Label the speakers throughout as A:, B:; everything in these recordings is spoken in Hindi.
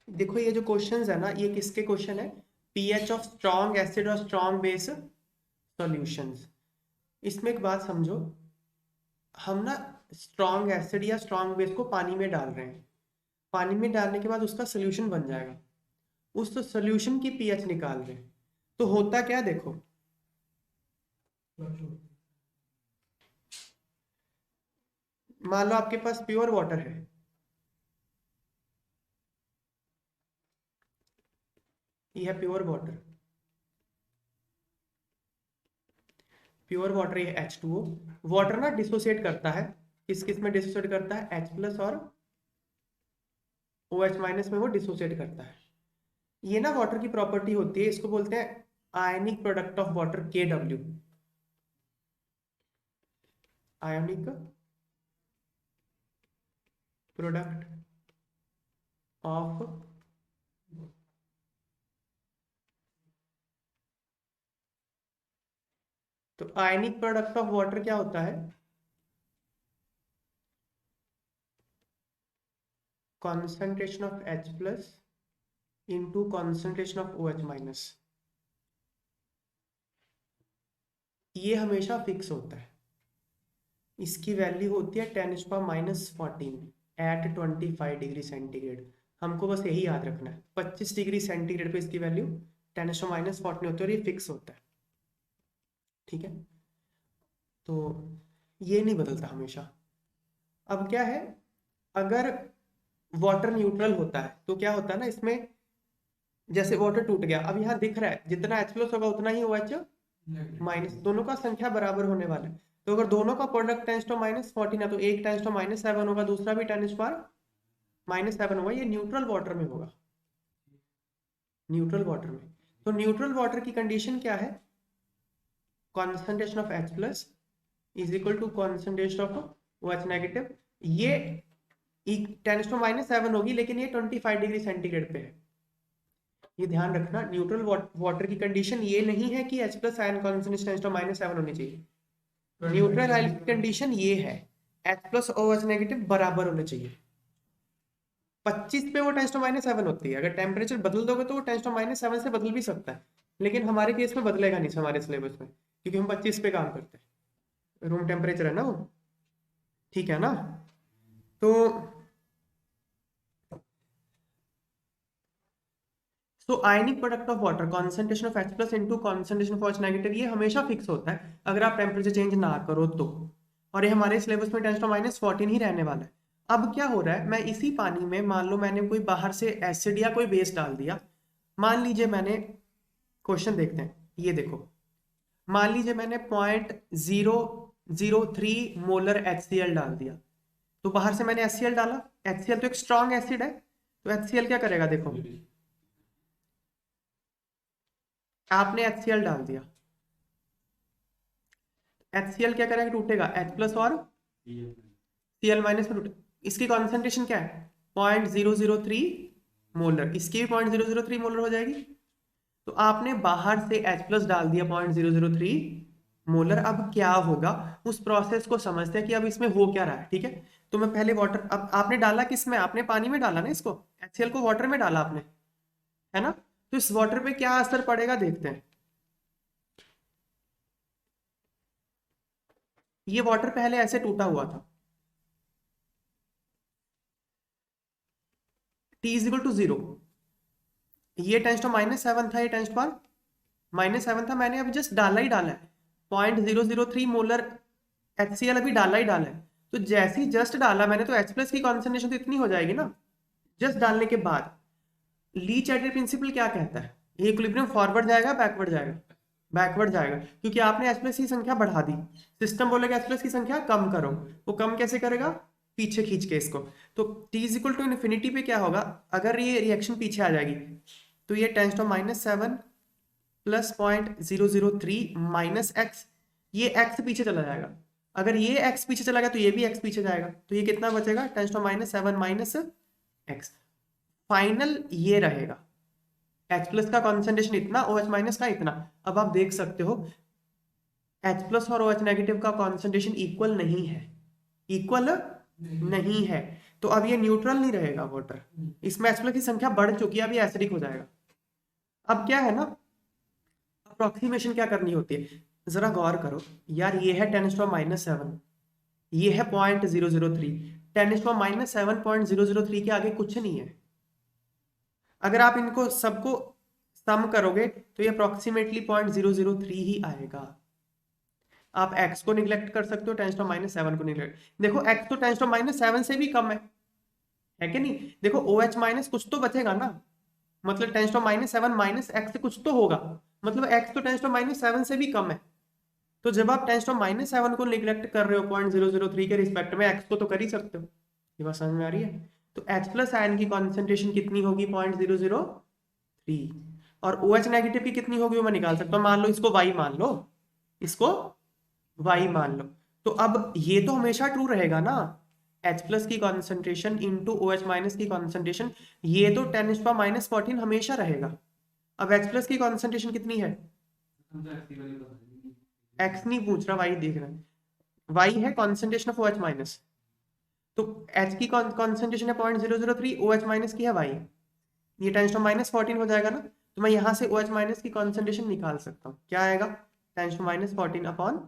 A: देखो ये जो क्वेश्चंस है ना, ये किसके क्वेश्चन है? पीएच ऑफ स्ट्रॉन्ग एसिड और स्ट्रॉन्ग बेस सॉल्यूशंस। इसमें एक बात समझो, हम ना स्ट्रॉन्ग एसिड या स्ट्रॉन्ग बेस को पानी में डाल रहे हैं। पानी में डालने के बाद उसका सोल्यूशन बन जाएगा, उस सोल्यूशन की पीएच निकाल रहे हैं। तो होता क्या देखो, मान लो आपके पास प्योर वाटर है, ये है प्योर वाटर। प्योर वाटर ये H2O। वाटर ना डिसोसिएट करता है, किस किस में डिसोसिएट करता है? H प्लस और OH माइनस में वो डिसोसिएट करता है। ये ना वाटर की प्रॉपर्टी होती है, इसको बोलते हैं ionic product of water, KW। Ionic product of, तो आयनिक प्रोडक्ट ऑफ वाटर क्या होता है? Concentration of H plus into concentration of OH minus. ये हमेशा फिक्स होता है, इसकी वैल्यू होती है 10⁻⁻14 एट 25 डिग्री सेंटीग्रेड। हमको बस यही याद रखना है, 25 डिग्री सेंटीग्रेड पे इसकी वैल्यू 10⁻⁻14 होती है और ये फिक्स होता है। ठीक है, तो ये नहीं बदलता हमेशा। अब क्या है, अगर वाटर न्यूट्रल होता है तो क्या होता है ना, इसमें जैसे वाटर टूट गया, अब यहाँ दिख रहा है जितना H प्लस होगा उतना ही OH माइनस, दोनों का संख्या बराबर होने वाला है। तो अगर दोनों का प्रोडक्ट 10⁻⁻14 है तो एक 10⁻7 होगा, दूसरा भी 10⁻⁻7 होगा। ये न्यूट्रल वाटर में होगा, न्यूट्रल वाटर में। तो न्यूट्रल वाटर की कंडीशन क्या है? Concentration of H plus is equal to concentration of OH negative. ये 10⁻7 होगी, लेकिन ये 25 डिग्री सेंटीग्रेड पे है। ये ध्यान रखना, न्यूट्रल वाटर की कंडीशन ये नहीं है कि H प्लस आयन कॉन्सेंट्रेशन 10⁻7 होनी चाहिए। न्यूट्रल आयन की कंडीशन ये है, H प्लस OH नेगेटिव बराबर होने चाहिए। 25 पे वो 10⁻7 होती है, अगर टेम्परेचर बदल दोगे तो वो 10⁻7 से बदल भी सकता है, लेकिन हमारे केस में बदलेगा नहीं हमारे सिलेबस में, क्योंकि हम 25 पे काम करते हैं, रूम टेम्परेचर है ना वो। ठीक है ना? तो ionic product of water concentration of H plus into concentration of OH negative, ये हमेशा फिक्स होता है अगर आप टेम्परेचर चेंज ना करो तो। और ये हमारे सिलेबस में 10⁻14 ही रहने वाला है। अब क्या हो रहा है, मैं इसी पानी में मान लो मैंने कोई बाहर से एसिड या कोई बेस डाल दिया। मान लीजिए मैंने, क्वेश्चन देखते हैं, ये देखो, मान लीजिए मैंने 0.003 मोलर HCl डाल दिया। तो बाहर से मैंने HCl डाला, HCl तो एक स्ट्रॉन्ग एसिड है, तो HCl क्या करेगा? देखो, आपने HCl डाल दिया, HCl क्या करेगा? टूटेगा, H प्लस और Cl माइनस में टूटे। इसकी कॉन्सेंट्रेशन क्या है? 0.003 मोलर, इसकी भी 0.003 मोलर हो जाएगी। तो आपने बाहर से H प्लस डाल दिया 0.003 मोलर। अब क्या होगा, उस प्रोसेस को समझते हैं कि अब इसमें हो क्या रहा है। ठीक है, तो मैं पहले वाटर, अब आपने डाला किस में? आपने पानी में डाला ना इसको, HCl को वाटर में डाला आपने, है ना? तो इस वाटर पे क्या असर पड़ेगा देखते हैं। ये वाटर पहले ऐसे टूटा हुआ था, T इज इक्वल टू 0। ये 10⁻⁻7 था, ये 10⁻⁻7 था, मैंने अभी जस्ट डाला ही डाला है 0.003 मोलर HCl अभी डाला ही डाला है। तो जैसे ही जस्ट डाला मैंने, तो H प्लस की कॉन्सेंट्रेशन तो इतनी हो जाएगी ना जस्ट डालने के बाद। लीच एडिड प्रिंसिपल क्या कहता है? ये इक्विलिब्रियम फॉरवर्ड जाएगा बैकवर्ड जाएगा? बैकवर्ड जाएगा, क्योंकि आपने H प्लस की संख्या बढ़ा दी। सिस्टम बोलेगा H प्लस की संख्या कम करो, वो कम कैसे करेगा? पीछे खींच के इसको। तो T is equal to infinity पे क्या होगा, अगर ये रिएक्शन पीछे आ जाएगी तो ये 10⁻⁻7 प्लस 0.003 माइनस एक्स, ये x पीछे चला जाएगा। अगर ये x पीछे चला गया तो ये भी x पीछे जाएगा, तो ये कितना बचेगा? 10⁻⁻7 माइनस एक्स। फाइनल ये रहेगा, H प्लस का कॉन्सेंट्रेशन इतना, OH माइनस का इतना। अब आप देख सकते हो H प्लस और OH नेगेटिव का कॉन्सेंट्रेशन इक्वल नहीं है, इक्वल नहीं है। तो अब ये न्यूट्रल नहीं रहेगा वाटर, इसमें H+ की संख्या बढ़ चुकी है, अब ये एसिडिक हो जाएगा। अब क्या है ना, अप्रोक्सीमेशन क्या करनी होती है, जरा गौर करो यार, ये है 10⁻⁻⁷, ये है 0.003, 10⁻⁻⁷.003 के आगे कुछ नहीं है। अगर आप इनको सबको सम करोगे तो ये अप्रोक्सीमेटली 0.003 ही आएगा। आप x को निगलेक्ट कर सकते हो, 10⁻⁷ को निगलेक्ट, देखो x तो 10⁻⁷ से भी कम है कि नहीं, देखो OH माइनस कुछ तो बचेगा ना, मतलब 10⁻⁷ माइनस x से कुछ तो होगा, मतलब x तो 10⁻⁷ से भी कम है। तो जब आप 10⁻⁷ को निगलेक्ट कर रहे हो 0.003 के रिस्पेक्ट में, x को तो कर ही सकते हो। ये बात समझ में आ रही है? तो H+ आयन की कॉन्सेंट्रेशन कितनी होगी, 0.003, और OH नेगेटिव की कितनी होगी वो मैं निकाल सकता हूँ। मान लो इसको y मान लो, इसको y मान लो, तो अब ये तो हमेशा ट्रू रहेगा ना, H+ की कॉन्सेंट्रेशन इंटू OH माइनस की कॉन्सेंट्रेशन, ये तो 10⁻⁻14 हमेशा रहेगा। अब H+ की कॉन्सेंट्रेशन कितनी है, x नहीं पूछ रहा, y देख रहा है, y है कॉन्सेंट्रेशन ऑफ OH माइनस, तो H की कॉन्सेंट्रेशन है 0.003, OH माइनस की है y, ये 10⁻⁻14 हो जाएगा ना, तो मैं यहां से OH माइनस की कॉन्सेंट्रेशन निकाल सकता हूँ, क्या आएगा 10⁻⁻14 अपॉन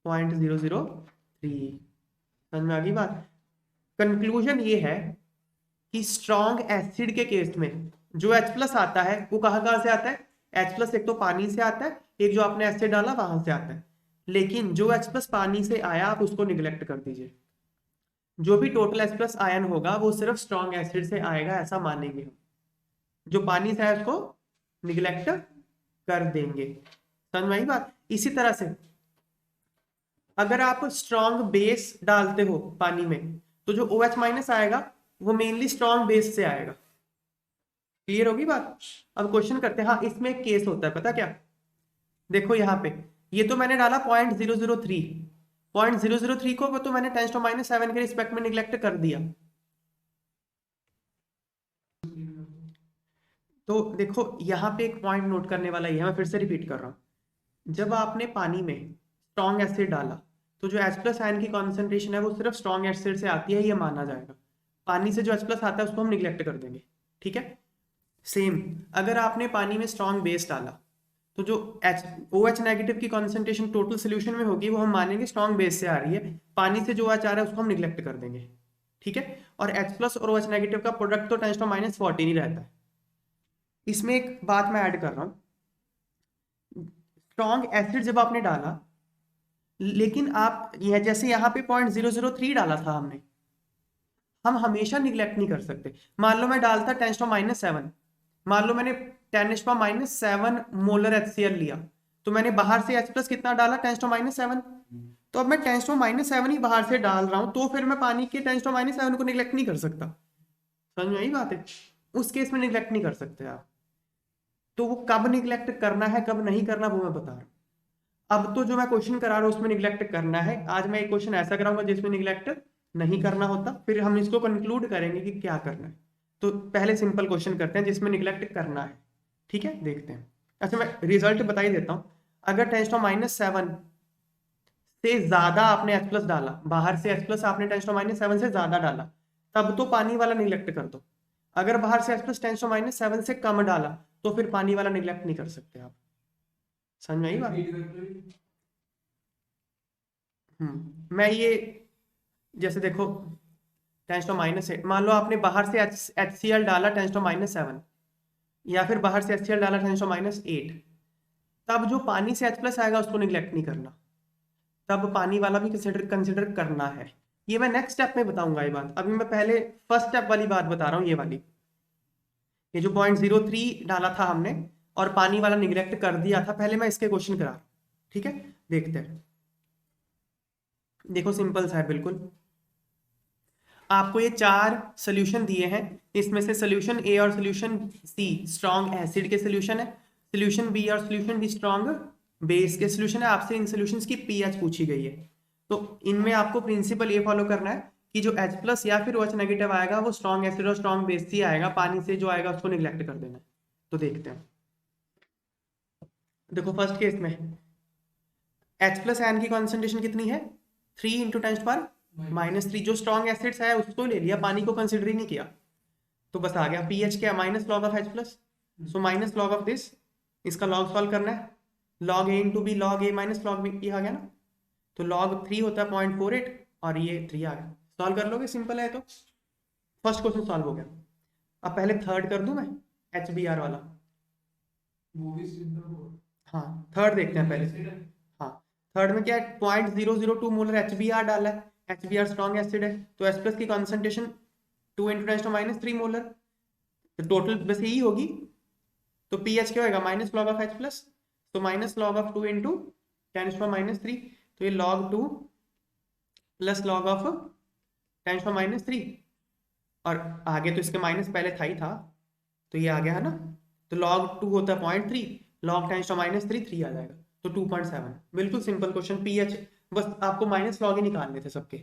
A: 0.003। समझ में आ गई बात? कंक्लूजन ये है कि स्ट्रॉन्ग एसिड के केस में जो H+ आता है वो कहां से आता है, H+ एक तो पानी से आता है, एक जो आपने एसिड डाला वहां से आता है, लेकिन जो H+ पानी से आया आप उसको निगलेक्ट कर दीजिए, जो भी टोटल H+ आयन होगा वो सिर्फ स्ट्रॉन्ग एसिड से आएगा, ऐसा मानेंगे हम, जो पानी से आया उसको निगलेक्ट कर देंगे। समझ में आई बात? इसी तरह से अगर आप स्ट्रॉन्ग बेस डालते हो पानी में, तो जो OH माइनस आएगा वो मेनली स्ट्रॉन्ग बेस से आएगा। क्लियर होगी बात? अब क्वेश्चन करते हैं। हाँ, इसमें एक केस होता है, पता क्या, देखो यहाँ पे ये तो मैंने डाला 0.003, 0.003 को तो मैंने 10⁻⁷ के रिस्पेक्ट में निगलेक्ट कर दिया। तो देखो यहाँ पे एक पॉइंट नोट करने वाला ही है, मैं फिर से रिपीट कर रहा हूँ, जब आपने पानी में स्ट्रॉन्ग एसिड डाला तो जो H+ आयन की कॉन्सेंट्रेशन है वो सिर्फ स्ट्रॉन्ग एसिड से आती है, ये माना जाएगा। पानी से जो H+ आता है उसको हम निगलेक्ट कर देंगे, ठीक है। सेम अगर आपने पानी में स्ट्रॉन्ग बेस डाला तो जो OH नेगेटिव की कॉन्सेंट्रेशन टोटल सोल्यूशन में होगी वो हम मानेंगे स्ट्रॉन्ग बेस से आ रही है, पानी से जो OH आ रहा है उसको हम निगलेक्ट कर देंगे, ठीक है। और H+ और OH नेगेटिव का प्रोडक्ट तो 10⁻⁻14 ही रहता है। इसमें एक बात मैं ऐड कर रहा हूं, स्ट्रॉन्ग एसिड जब आपने डाला, लेकिन आप यह जैसे यहाँ पे 0.003 डाला था हमने, हम हमेशा निगलेक्ट नहीं कर सकते। मान लो मैं डालता 10⁻⁷, मान लो मैंने 10⁻⁷ मोलर HCl लिया, तो मैंने बाहर से H+ कितना डाला 10⁻⁷, तो अब मैं 10⁻⁷ ही बाहर से डाल रहा हूं, तो फिर मैं पानी के 10⁻⁷ को निगलेक्ट नहीं कर सकता। समझ में आई बात है? उस केस में निगलेक्ट नहीं कर सकते आप। तो वो कब निगलेक्ट करना है कब नहीं करना वो मैं बता रहा हूं। अब तो जो मैं क्वेश्चन करा रहा हूं उसमें निगलेक्ट करना है, आज मैं एक क्वेश्चन ऐसा कराऊंगा जिसमें निगलेक्ट नहीं करना होता, फिर हम इसको कंक्लूड करेंगे कि क्या करना है। तो पहले सिंपल क्वेश्चन करते हैं जिसमें निगलेक्ट करना है, ठीक है, देखते हैं। अच्छा, मैं रिजल्ट बता ही देता हूं। अगर 10⁻⁷ से ज्यादा आपने H+ डाला, बाहर से H+ आपने 10⁻⁷ से ज्यादा डाला, तब तो पानी वाला निगलेक्ट कर दो। अगर बाहर से H+ 10⁻⁷ से कम डाला तो फिर पानी वाला निगलेक्ट नहीं कर सकते आप। समझ में आई बात? मैं ये जैसे देखो 10⁻⁸, मान लो आपने बाहर से HCl डाला 10⁻⁷, या फिर बाहर से HCl डाला 10⁻8, तब जो पानी से H+ आएगा उसको निगलेक्ट नहीं करना, तब पानी वाला भी कंसिडर करना है। ये मैं नेक्स्ट स्टेप में बताऊंगा ये बात, अभी मैं पहले फर्स्ट स्टेप वाली बात बता रहा हूँ। ये वाली, ये जो 0.03 डाला था हमने और पानी वाला निगलेक्ट कर दिया था, पहले मैं इसके क्वेश्चन करा रहा हूं, ठीक है। देखते हैं, देखो सिंपल सा है बिल्कुल। आपको ये 4 सोल्यूशन दिए हैं, इसमें से सोल्यूशन ए और सोल्यूशन सी स्ट्रॉन्ग एसिड के सोल्यूशन है, सोल्यूशन बी और सोल्यूशन डी स्ट्रॉन्ग बेस के सोल्यूशन है। आपसे इन सोल्यूशंस की पीएच पूछी गई है, तो इनमें आपको प्रिंसिपल ये फॉलो करना है कि जो H+ या फिर OH नेगेटिव आएगा वो स्ट्रॉन्ग एसिड और स्ट्रॉन्ग बेस से आएगा, पानी से जो आएगा उसको निगलेक्ट कर देना है। तो देखते हैं, देखो फर्स्ट केस में H+ आयन की कॉन्सेंट्रेशन कितनी है, 3 × 10⁻⁻⁴, -3 जो स्ट्रॉन्ग एसिड्स है उसको ले लिया, पानी को कंसिडर ही नहीं किया, तो बस आ गया पीएच क्या, minus log of H plus, so minus log of this, इसका लॉग सॉल्व करना है, लॉग ए इंटू बी लॉग ए माइनस लॉग बी, ये आ गया ना, तो लॉग 3 होता है 0.48 और ये 3 आ गया, सॉल्व कर लोगे, सिंपल है। तो फर्स्ट क्वेश्चन सॉल्व हो गया। अब पहले थर्ड कर दूं मैं, HBr वाला, हाँ थर्ड देखते हैं पहले। हाँ थर्ड में क्या है, 0.002 मोलर HBr डाला है, HBr स्ट्रॉन्ग एसिड है, तो H प्लस की कॉन्सेंट्रेशन 2 × 10⁻³ मोलर, तो टोटल बस यही होगी, तो पीएच क्या होगा, minus log of H plus, तो माइनस लॉग ऑफ 2 × 10⁻³, तो ये log 2 प्लस लॉग ऑफ 10⁻³ और आगे तो इसके माइनस पहले था ही था, तो ये आ गया है ना, तो log 2 होता है 0.3, log 10⁻³ 3 आ जाएगा, तो 2.7, बिल्कुल सिंपल क्वेश्चन। पीएच बस आपको माइनस लॉग ही निकालने थे सबके।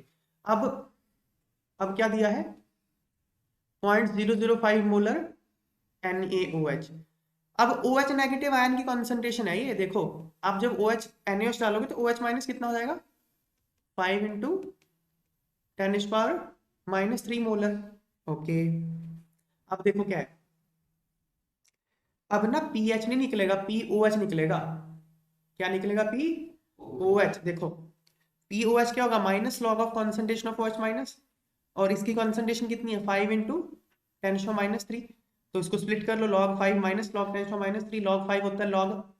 A: अब क्या दिया है, 0.005 मोलर NaOH। अब OH नेगेटिव आयन की कॉन्सेंट्रेशन है ये, देखो आप जब OH NaOH डालोगे तो OH माइनस कितना हो जाएगा, 5 × 10⁻³ मोलर। ओके, अब देखो क्या है, अब ना पीएच नहीं निकलेगा, POH निकलेगा। क्या निकलेगा, POH। देखो POH क्या होगा, minus log of concentration of OH minus, और इसकी कॉन्सेंट्रेशन कितनी है, 5 × 10⁻³, तो इसको स्प्लिट कर लो, log 5 माइनस log 10⁻³ log 5 होता है,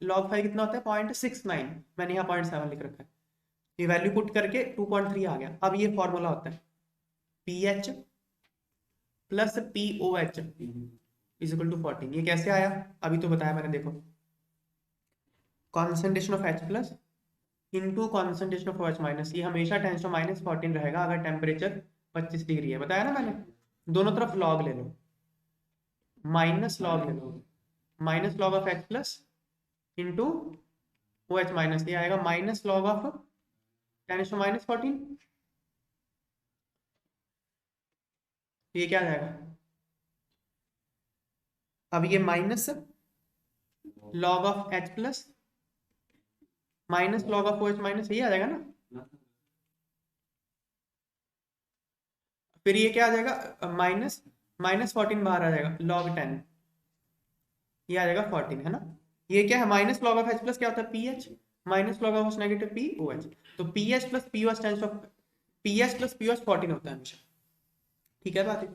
A: log 5 कितना होता है, 0.69, मैंने यहाँ 0.7 लिख रखा है, ये वैल्यू पुट करके 2.3 आ गया। अब ये फॉर्मूला होता है pH plus POH is equal to 14। ये कैसे आया, अभी तो बताया मैंने, देखो concentration of H plus into concentration of OH minus, ये हमेशा 10⁻14 रहेगा अगर टेम्परेचर 25 डिग्री है, बताया ना मैंने, दोनों तरफ लॉग ले लो, माइनस लॉग ले लो, minus log of H plus into OH minus, ये आएगा माइनस लॉग ऑफ 10⁻14, ये क्या आ जाएगा, अब ये minus log of H plus minus log of OH minus, यही आ जाएगा ना, फिर ये क्या आ जाएगा, -14 बाहर आ जाएगा, log 10, ये आ जाएगा 14, है ना। ये क्या है, minus log of H plus क्या होता है, pH minus log of negative POH, तो pH plus POH tens of pH plus POH 14 होता है हमेशा, ठीक है बात है।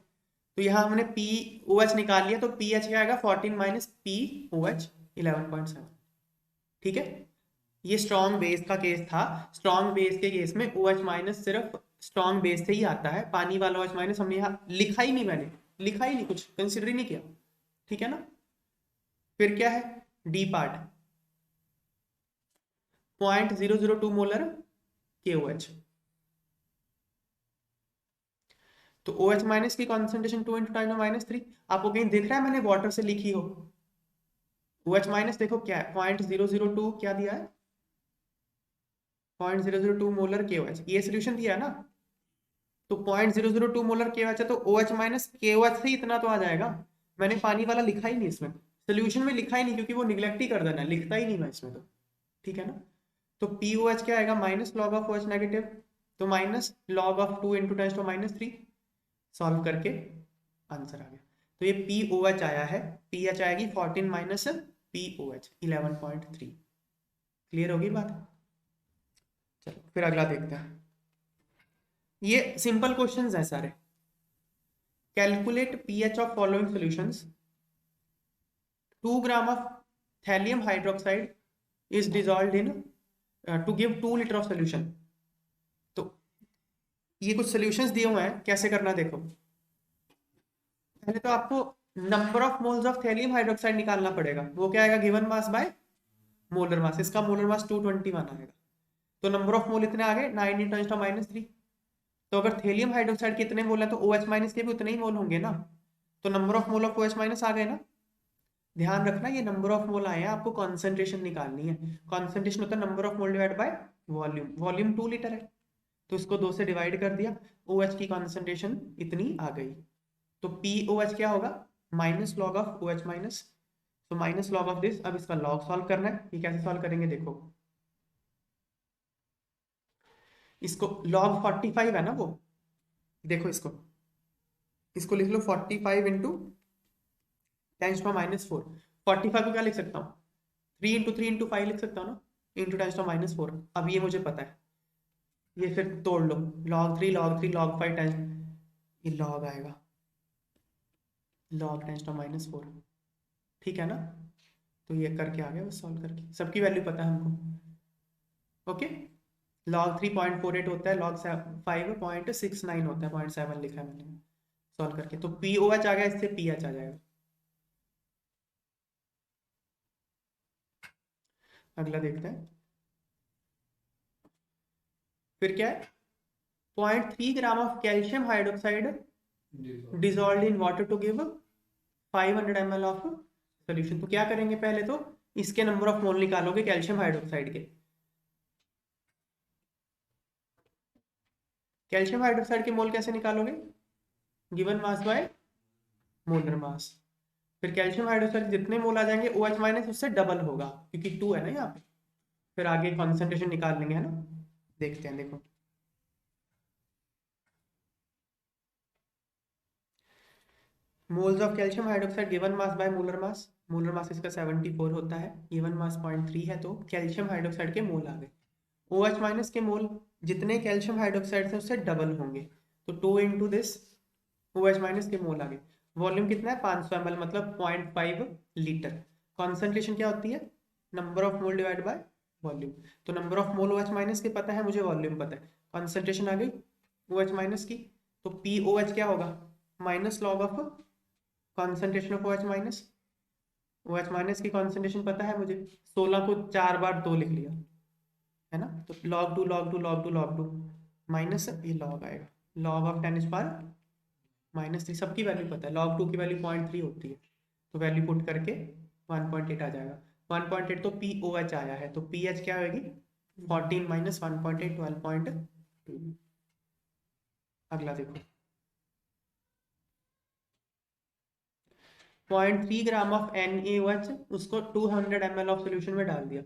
A: तो यहाँ हमने POH निकाल लिया, तो पीएच क्या आएगा, 14 माइनस POH 11.7, ठीक है। ये स्ट्रॉन्ग बेस का केस था, स्ट्रॉन्ग बेस के केस में OH माइनस सिर्फ स्ट्रॉन्ग बेस से ही आता है, पानी वाला OH माइनस हमने यहाँ लिखा ही नहीं, मैंने लिखा ही नहीं, कुछ कंसिडर ही नहीं किया, ठीक है ना। फिर क्या है, डी पार्ट 0.002 मोलर KOH, तो OH माइनस की कॉन्सेंट्रेशन 2 × 10⁻³ आपको कहीं दिख रहा है मैंने वाटर से लिखी हो, OH माइनस देखो क्या है, 0.002 क्या दिया है, 0.002 मोलर KOH, ये सोल्यूशन दिया है ना, तो 0.002 मोलर KOH है, तो OH माइनस KOH से इतना तो आ जाएगा, मैंने पानी वाला लिखा ही नहीं इसमें, सोल्यूशन में लिखा ही नहीं, क्योंकि वो निगलेक्ट ही कर देना है, लिखता ही नहीं मैं इसमें, तो ठीक है ना। तो POH क्या आएगा, minus log of OH negative, तो माइनस लॉग ऑफ 2 × 10⁻³, सॉल्व करके आंसर आ गया। तो ये POH आया है, पीएच आएगी 14 माइनस POH 11.3, क्लियर होगी बात। चलो फिर अगला देखते हैं, ये सिंपल क्वेश्चंस हैं सारे। Calculate pH of following solutions, 2 gram of thallium hydroxide is dissolved in to give 2 litre of solution. तो ये कुछ सॉल्यूशंस दिए हुए हैं, कैसे करना देखो, पहले तो आपको number of moles of thallium hydroxide निकालना पड़ेगा, वो क्या आएगा, given mass by molar mass, इसका मोलर मास 221 आएगा, तो नंबर ऑफ मोल इतने आ गए 9 × 10⁻³, तो अगर थैलियम हाइड्रोक्साइड के इतने मोल है तो OH माइनस के भी उतने ही मोल होंगे ना, तो number of mole of OH minus आ गए ना। ध्यान रखना ये नंबर ऑफ मोल आए हैं, आपको कॉन्सेंट्रेशन निकालनी है, कॉन्सेंट्रेशन होता है number of mole divide by volume, volume 2 litre है, तो इसको 2 से डिवाइड कर दिया, OH की कॉन्सेंट्रेशन इतनी आ गई, तो POH क्या होगा, minus log of OH minus, तो माइनस लॉग ऑफ दिस। अब इसका लॉग सॉल्व करना है, ये कैसे सॉल्व करेंगे देखो, इसको log 45 है ना वो, देखो इसको लिख लो 45 इंटू 10⁻⁴। 45 को क्या लिख सकता हूँ, 3 इंटू 3 इंटू 5 लिख सकता हूँ ना, इंटू 10⁻⁴। अब ये मुझे पता है, ये फिर तोड़ लो, log 3 टाइम्स ये log आएगा log 10⁻⁴, ठीक है ना। तो ये करके आ गया बस, सॉल्व करके, सबकी वैल्यू पता है हमको। ओके, log 3.48 होता है, log 5.69 होता है, 0.7 लिखा है मैंने सॉल्व करके। तो POH आ गया, इससे PH आ जाएगा। अगला देखते हैं, फिर क्या है, 0.3 gram of calcium hydroxide dissolve in water to give 500 ml of solution. तो क्या करेंगे, पहले तो इसके नंबर ऑफ मोल निकालोगे कैल्शियम हाइड्रोक्साइड के। कैल्शियम हाइड्रोक्साइड के मोल कैसे निकालोगे, given mass by molar mass. फिर कैल्शियम हाइड्रोक्साइड जितने मोल आ जाएंगे OH माइनस उससे डबल होगा, क्योंकि 2 है ना यहाँ पे। फिर आगे कॉन्सेंट्रेशन निकाल लेंगे, है ना। देखते हैं, देखो moles of calcium hydroxide given mass by molar mass इसका 74 होता है, गिवन मास 0.3 है, तो कैल्शियम हाइड्रोक्साइड के मोल आ गए। OH माइनस के मोल जितने कैल्शियम हाइड्रोक्साइड से उससे डबल होंगे, तो 2 इंटू दिस OH माइनस के मोल आ गए। वॉल्यूम कितना है, 500 ml, मतलब 0.5 लीटर। कॉन्सेंट्रेशन क्या होती है, number of mole divide by volume. तो number of mole OH minus के पता है, मुझे वॉल्यूम पता है, कॉन्सेंट्रेशन आ गई OH माइनस की, तो POH क्या होगा, minus log of concentration of OH minus. OH minus की कॉन्सेंट्रेशन पता है मुझे, 16 को 4 बार 2 लिख लिया, है ना। तो log 2 माइनस ये log आएगा, log ऑफ 10⁻⁻3। सबकी वैल्यू पता है, log 2 की वैल्यू 0.3 होती है, तो वैल्यू पुट करके 1.8 आ जाएगा। 1.8 तो POH आया है, तो PH क्या होगी, 14 माइनस 1.8 12.2। अगला देखो, 0.3 ग्राम ऑफ NaOH, उसको 200 ml ऑफ सोल्यूशन में डाल दिया।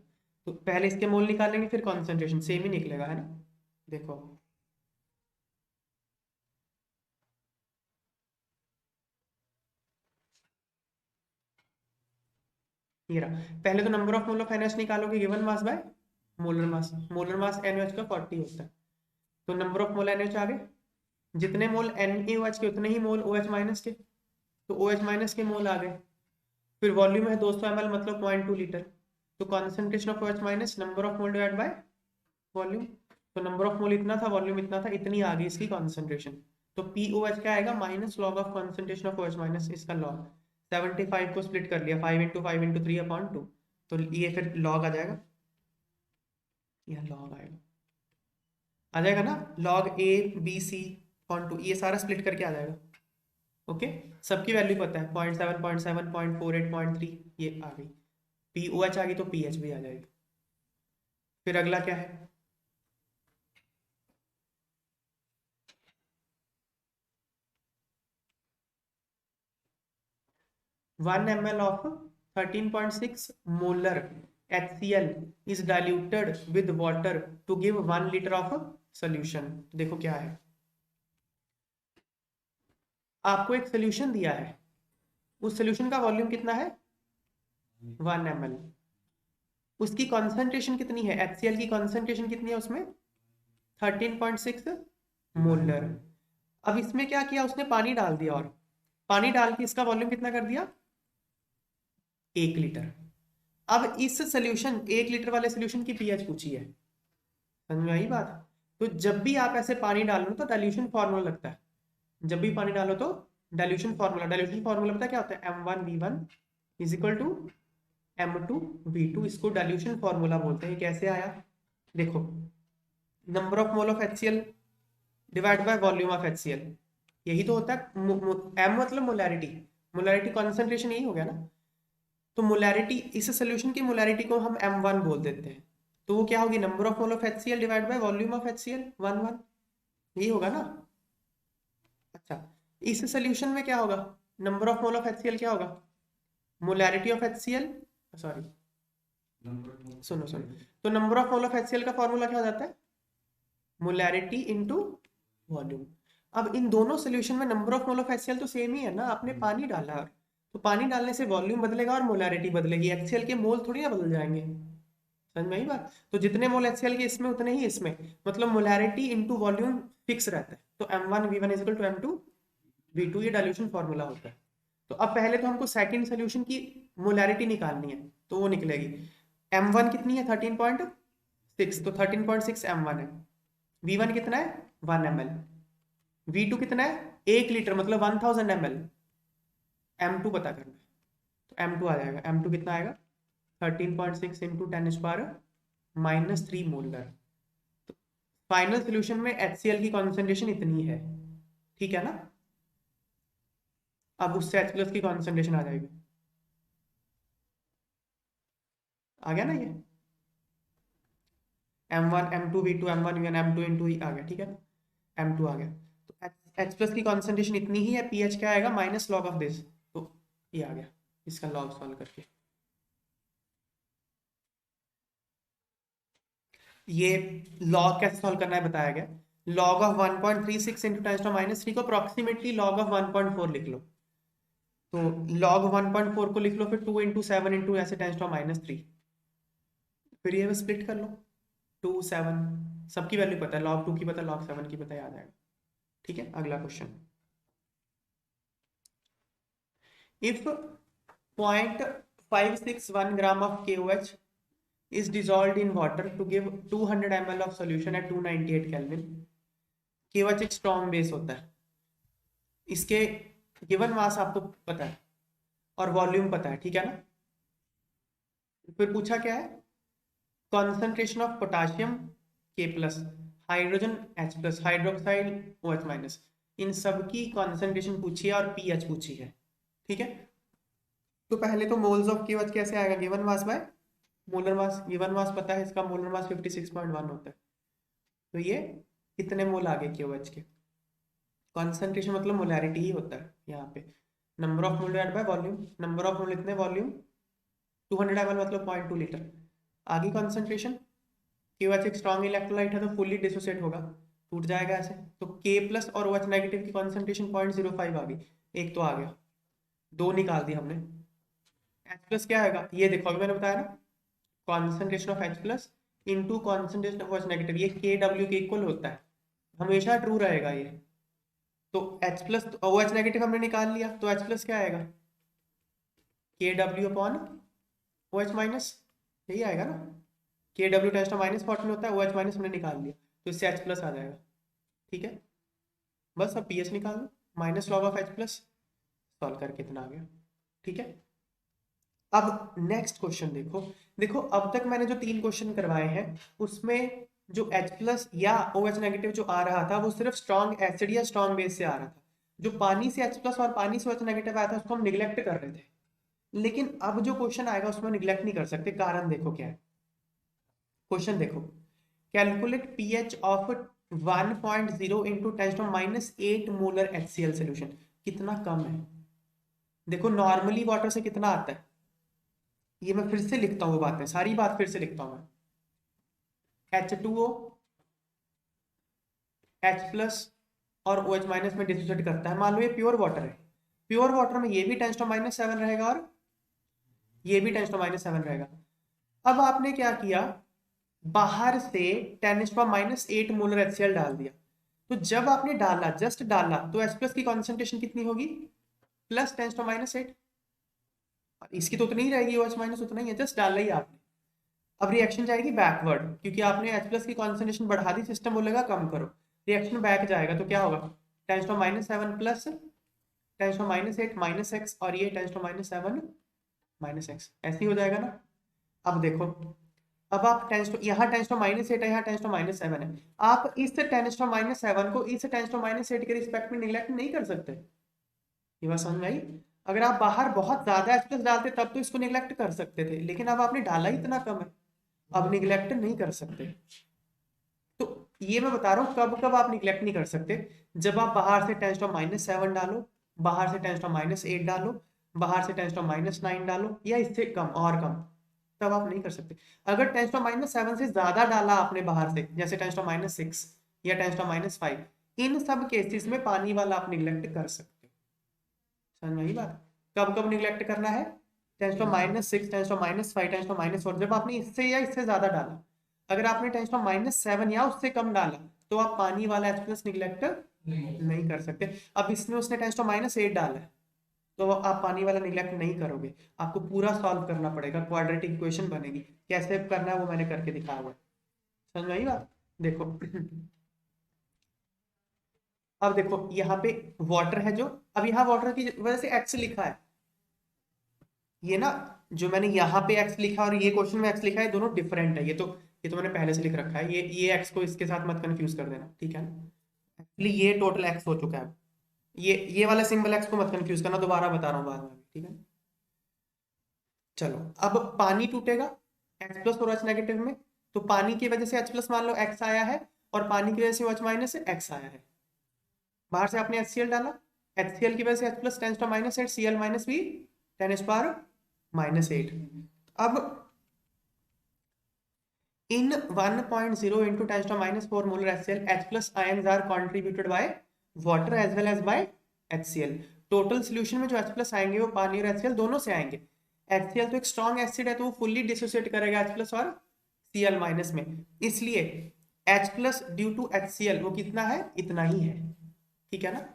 A: तो पहले इसके मोल निकालेंगे, फिर कॉन्सेंट्रेशन सेम ही निकलेगा, है ना। देखो ये रहा, पहले तो number of mole of NaOH निकालोगे given mass by molar mass NaOH का 40 होता है, तो नंबर ऑफ मोल NaOH आ गए, जितने मोल NaOH के उतने ही मोल OH माइनस के, तो OH माइनस के मोल आ गए। फिर वॉल्यूम है 200 ml, मतलब 0.2 लीटर, तो concentration of OH minus number of mole divide by volume. तो नंबर ऑफ मोल इतना था, वॉल्यूम इतना था, इतनी आ गई इसकी कॉन्सेंट्रेशन। तो POH क्या आएगा, minus log of concentration of OH minus, इसका लॉग 75 को स्प्लिट कर लिया, 5 × 5 × 3/2, तो ये फिर लॉग आ जाएगा, यह लॉग आएगा, आ जाएगा ना, log A B C/2, ये सारा स्प्लिट करके आ जाएगा। ओके, सबकी वैल्यू पता है, 0.7 0.7 0.48 0.3, ये आ गई। POH आ गई, तो PH भी आ जाएगी। फिर अगला क्या है, 1 ml of 13.6 molar HCl is diluted with water to give 1 liter of solution। देखो क्या है, आपको एक सोल्यूशन दिया है, उस सोल्यूशन का वॉल्यूम कितना है, 1 ml, उसकी कॉन्सेंट्रेशन कितनी है, HCl की कॉन्सेंट्रेशन कितनी है उसमें, 13.6 मोलर। अब इसमें क्या किया उसने, पानी डाल दिया, और पानी डाल के इसका वॉल्यूम कितना कर दिया, 1 लीटर। अब इस सोल्यूशन 1 लीटर वाले सोल्यूशन की पीएच पूछी है, समझ में आई बात। तो जब भी आप ऐसे पानी डालो तो डाइल्यूशन फार्मूला लगता है, जब भी पानी डालो तो डाइल्यूशन फार्मूला पता क्या होता है, M1V1 is equal to M2V2, इसको डाइल्यूशन फार्मूला बोलते हैं। कैसे आया, देखो, number of mole of HCl divide by volume of HCl, यही तो होता है। M मतलब मोलैरिटी, मोलैरिटी कॉन्सेंट्रेशन यही हो गया ना। तो मोलैरिटी, इस सोल्यूशन की मोलैरिटी को हम M1 बोल देते हैं, तो वो क्या होगी, number of mole of HCl divide by volume of HCl 1 1, यही होगा ना। अच्छा, इस सोल्यूशन में क्या होगा, number of mole of HCl क्या होगा, मोलैरिटी ऑफ HCl, सॉरी सुनो, तो number of mole of HCl का फॉर्मूला क्या हो जाता है, मोलैरिटी इनटू वॉल्यूम। अब इन दोनों सोल्यूशन में number of mole of HCl तो सेम ही है ना, आपने पानी डाला, तो पानी डालने से वॉल्यूम बदलेगा और मोलैरिटी बदलेगी, HCl के मोल थोड़ी ना बदल जाएंगे। समझ में आई बात? तो जितने मोल HCl के इसमें उतने ही इसमें, मतलब मोलैरिटी इनटू वॉल्यूम फिक्स रहता है। तो m1v1 is equal to m2v2, ये डाइल्यूशन फॉर्मूला होता है। तो अब पहले तो हमको सेकंड सोल्यूशन की मोलैरिटी निकालनी है, तो वो निकलेगी m1 कितनी है 13.6, तो 13.6 m1 है। v1 कितना है 1 ml, v2 कितना है 1 लीटर मतलब 1000 ml, m2 पता करना है, तो m2 आ जाएगा, m2 कितना आएगा 13.6 इंटू 10⁻³ मोलर। तो फाइनल सोल्यूशन में HCl की कॉन्सेंट्रेशन इतनी है, ठीक है ना। अब उससे H+ की कॉन्सेंट्रेशन आ जाएगी, आ गया ना ये m1 m2 v2 m1 v1 m2 into आ गया, ठीक है m2 आ गया। तो H+ की कॉन्सेंट्रेशन इतनी ही है, pH क्या आएगा माइनस लॉग ऑफ दिस, तो ये आ गया इसका लॉग सॉल्व करके। ये लॉग कैसे सॉल्व करना है बताया गया, लॉग ऑफ 1.36 इंटू 10⁻³ को अप्रोक्सीमेटली लॉग ऑफ 1.4 लिख लो, तो log 1.4 को लिख लो, फिर 2 इंटू 7 इंटू ऐसे 10⁻³, फिर ये स्प्लिट कर लो 2 7, सबकी वैल्यू पता है, log 2 की पता है, log 7 की पता है, आ जाएगा। ठीक है, अगला question, if 0.561 gram of KOH is dissolved in water to give 200 ml of solution at 298 Kelvin। KOH एक स्ट्रॉन्ग बेस होता है, इसके गिवन मास आपको पता है और वॉल्यूम पता है, ठीक है ना। फिर पूछा क्या है, concentration of potassium K+, hydrogen H+, hydroxide OH-, इन सब की कॉन्सेंट्रेशन पूछी है और pH पूछी है, ठीक है। तो पहले तो मोल्स ऑफ KOH कैसे आएगा, given mass by molar mass, given mass पता है, इसका मोलर मास 56.1 होता है, तो ये कितने मोल आ गए KOH के। कॉन्सेंट्रेशन मतलब मोलैरिटी ही होता है यहाँ पे, number of mole divide by volume, number of मोल इतने, वॉल्यूम 200 ml मतलब 0.2 लीटर। आगे कॉन्सेंट्रेशन, KOH एक स्ट्रॉन्ग इलेक्ट्रोलाइट है तो फुली डिसोसिएट होगा, टूट जाएगा ऐसे, तो K+ और OH- की कॉन्सेंट्रेशन 0.05 आ गई, एक तो आ गया, दो निकाल दी हमने। H+ क्या आएगा, ये देखो अभी मैंने बताया ना, concentration of H+ into concentration of OH-, ये KW के इक्वल होता है, हमेशा ट्रू रहेगा ये। तो H+ तो OH- हमने निकाल लिया, तो H+ क्या आएगा KW अपॉन OH-, यही आएगा ना, KW 10⁻14 होता है, OH- हमने निकाल लिया, तो इससे H+ आ जाएगा, ठीक है। बस अब pH निकाल लो, minus log of H+, solve करके इतना आ गया, ठीक है। अब नेक्स्ट क्वेश्चन देखो, देखो अब तक मैंने जो 3 क्वेश्चन करवाए हैं उसमें जो H+ या OH- जो आ रहा था वो सिर्फ स्ट्रॉन्ग एसिड या स्ट्रॉन्ग बेस से आ रहा था, जो पानी से H+ और पानी से OH- आया था उसको हम निगलेक्ट कर रहे थे, लेकिन अब जो क्वेश्चन आएगा उसमें निगलेक्ट नहीं कर सकते, कारण देखो क्या है। क्वेश्चन देखो, calculate pH of 1.0 into 10⁻8 molar HCl solution, कितना कम है। देखो नॉर्मली वाटर से कितना आता है, ये मैं फिर से लिखता हूँ, बातें सारी बात फिर से लिखता हूँ मैं, H2O H+ और OH- में डिसोसिएट करता है, मान लो ये प्योर वाटर है, प्योर वाटर में ये भी 10⁻7 रहेगा और ये भी 10⁻7 रहेगा। अब आपने क्या किया, बाहर से 10⁻8 मोलर HCl डाल दिया, तो जब आपने डाला, जस्ट डाला, तो H+ की कॉन्सेंट्रेशन कितनी होगी प्लस 10⁻8, इसकी तो उतनी ही रहेगी, OH- उतना ही है, जस्ट डाला ही आपने। अब रिएक्शन जाएगी बैकवर्ड, क्योंकि आपने H+ की कॉन्सेंट्रेशन बढ़ा दी, सिस्टम बोलेगा कम करो, रिएक्शन बैक जाएगा, तो क्या होगा 10⁻7 प्लस 10⁻8 माइनस एक्स, और ये 10⁻7 माइनस एक्स, ऐसे ही हो जाएगा ना। अब देखो, अब आप यहाँ 10⁻8 है, यहाँ 10⁻7 है, आप इस 10⁻7 को इस 10⁻8 के रिस्पेक्ट में निगलेक्ट नहीं कर सकते, ये बात समझ में आई। अगर आप बाहर बहुत ज्यादा H+ डालते तब तो इसको निगलेक्ट कर सकते थे, लेकिन अब आपने डाला ही इतना कम है, अब निगलेक्ट नहीं कर सकते। तो ये मैं बता रहा हूँ कब कब आप निगलेक्ट नहीं कर सकते, जब आप बाहर से 10⁻7 डालो, बाहर से 10⁻8 डालो, बाहर से 10⁻9 डालो, या इससे कम और कम, तब आप नहीं कर सकते। अगर 10⁻7 से ज्यादा डाला आपने बाहर से, जैसे 10⁻6, या 10⁻⁵। इन सब केसेस में पानी वाला आप निग्लेक्ट कर सकते हो। समझ में आई बात? कब कब निग्लेक्ट करना है? 10⁻⁶, 10⁻⁵, 10⁻⁴। जब आपने इससे या इससे ज्यादा डाला, अगर आपने 10⁻⁷ या उससे कम डाला तो आप पानी वाला H+ निग्लेक्ट नहीं कर सकते। अब इसमें उसने 10⁻⁸ डाला है तो आप पानी वाला निग्लेक्ट नहीं करोगे, आपको पूरा सॉल्व करना पड़ेगा, क्वाड्रेटिक इक्वेशन बनेगी। कैसे करना है वो मैंने करके दिखाया हुआ है। समझ में आई बात? देखो अब देखो यहाँ पे वाटर है जो, अब यहाँ वाटर की वजह से x लिखा है, ये ना जो मैंने यहाँ पे x लिखा और ये क्वेश्चन में x लिखा है, दोनों डिफरेंट है। ये तो मैंने पहले से लिख रखा है, ये x को इसके साथ मत कंफ्यूज कर देना, ठीक है ना? एक्चुअली ये टोटल x हो चुका है, ये वाला सिंबल x को मत कंफ्यूज करना, दोबारा बता रहा हूँ बाद में, ठीक है? चलो अब पानी टूटेगा H+ और H- में, तो पानी की वजह से H+ मान लो x आया है और पानी की वजह से H- x आया है। बाहर से आपने HCl डाला, HCl की वजह से H+ 10⁻⁸, Cl - भी 10⁻⁸। अब in 1.0 into 10⁻⁴ molar HCl, H+ ions are contributed by water as well as by HCl। Total solution में जो H+ आएंगे वो पानी और HCl दोनों से आएंगे। HCl तो एक स्ट्रॉन्ग एसिड है तो वो फुल्ली डिसोसिएट करेगा H+ और Cl- में, इसलिए H+ ड्यू टू HCl वो कितना है? इतना ही है, ठीक है ना?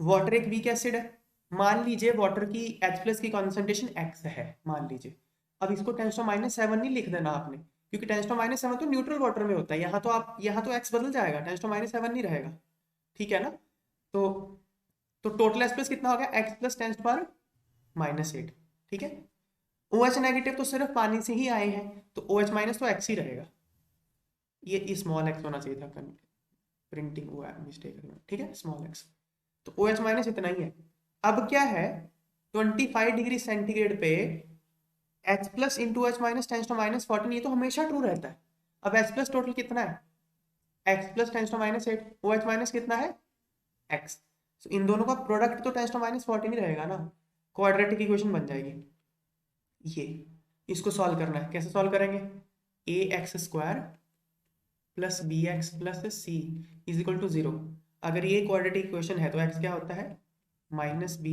A: वाटर एक वीक एसिड है, मान लीजिए वाटर की H+ की कॉन्सेंट्रेशन x है, मान लीजिए। अब इसको 10⁻⁷ नहीं लिख देना आपने, क्योंकि 10⁻⁷ तो न्यूट्रल वाटर में होता है, यहाँ तो x बदल जाएगा, 10⁻⁷ नहीं रहेगा, ठीक है ना? तो टोटल H+ कितना हो गया? x + 10⁻⁸, ठीक है? OH- तो सिर्फ पानी से ही आए हैं, तो OH- तो x ही रहेगा, ये स्मॉल x होना चाहिए था, प्रिंटिंग हुआ है, मिस्टेक है, ठीक है, स्मॉल x। तो OH- इतना ही है। अब क्या है, 25 डिग्री सेंटीग्रेड पे H+ इंटू H- 10⁻⁴, ये तो हमेशा ट्रू रहता है। अब H+ टोटल कितना है? x + 10⁻⁸, OH- कितना है? x। so इन दोनों का प्रोडक्ट तो 10⁻⁴ ही रहेगा ना, क्वाड्रेटिक इक्वेशन बन जाएगी। ये इसको सॉल्व करना है, कैसे सॉल्व करेंगे? ax² plus bx plus c is equal to 0। अगर ये क्वाड्रेटिक इक्वेशन है तो x क्या होता है? -b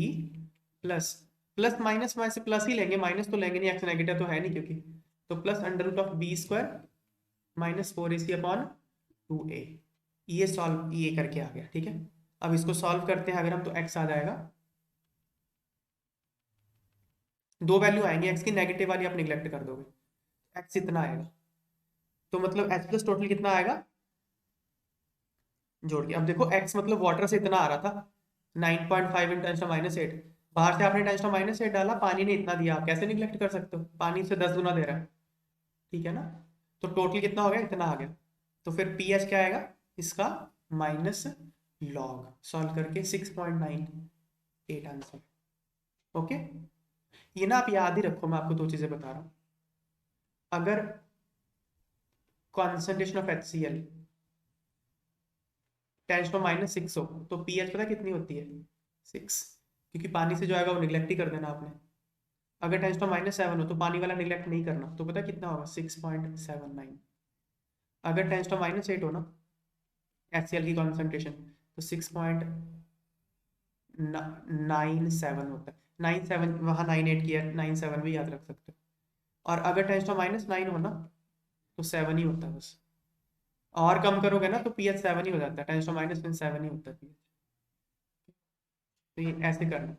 A: प्लस प्लस माइनस में से प्लस ही लेंगे, माइनस तो लेंगे नहीं, x नेगेटिव तो है नहीं क्योंकि, तो प्लस √b² - 4ac/2a। ये सॉल्व ये करके आ गया, ठीक है? अब इसको सॉल्व करते हैं अगर हम, तो x आ जाएगा, दो वैल्यू आएंगे x की, नेगेटिव वाली आप निगलेक्ट कर दोगे, x इतना आएगा, तो मतलब H+ टोटल कितना आएगा जोड़ के? अब देखो x मतलब वाटर से इतना आ रहा था 9.5 × 10⁻⁸, बाहर से आपने 10⁻⁸ डाला, पानी ने इतना दिया, आप कैसे निगलेक्ट कर सकते हो? पानी से 10 गुना दे रहा है, ठीक है ना? तो टोटल कितना हो गया? इतना आ गया। तो फिर pH क्या आएगा इसका? -log, सॉल्व करके 6.98 आंसर। ओके, ये ना आप याद ही रखो, मैं आपको दो चीजें बता रहा हूं। अगर कॉन्सेंट्रेशन ऑफ HCl 10⁻⁶ हो तो pH पता कितनी होती है? 6, क्योंकि पानी से जो आएगा वो निगलेक्ट ही कर देना आपने। अगर 10⁻⁷ हो तो पानी वाला निगलेक्ट नहीं करना, तो पता कितना होगा? 6.79। अगर 10⁻⁸ हो ना HCl की कॉन्सेंट्रेशन, तो 6.97 होता है। 97 वहाँ 98 किया, 97 भी याद रख सकते हो। और अगर 10⁻⁹ हो ना तो 7 ही होता है बस, और कम करोगे ना तो pH 7 ही हो जाता है, 10⁻⁷ ही होता है pH। तो ये ऐसे करना।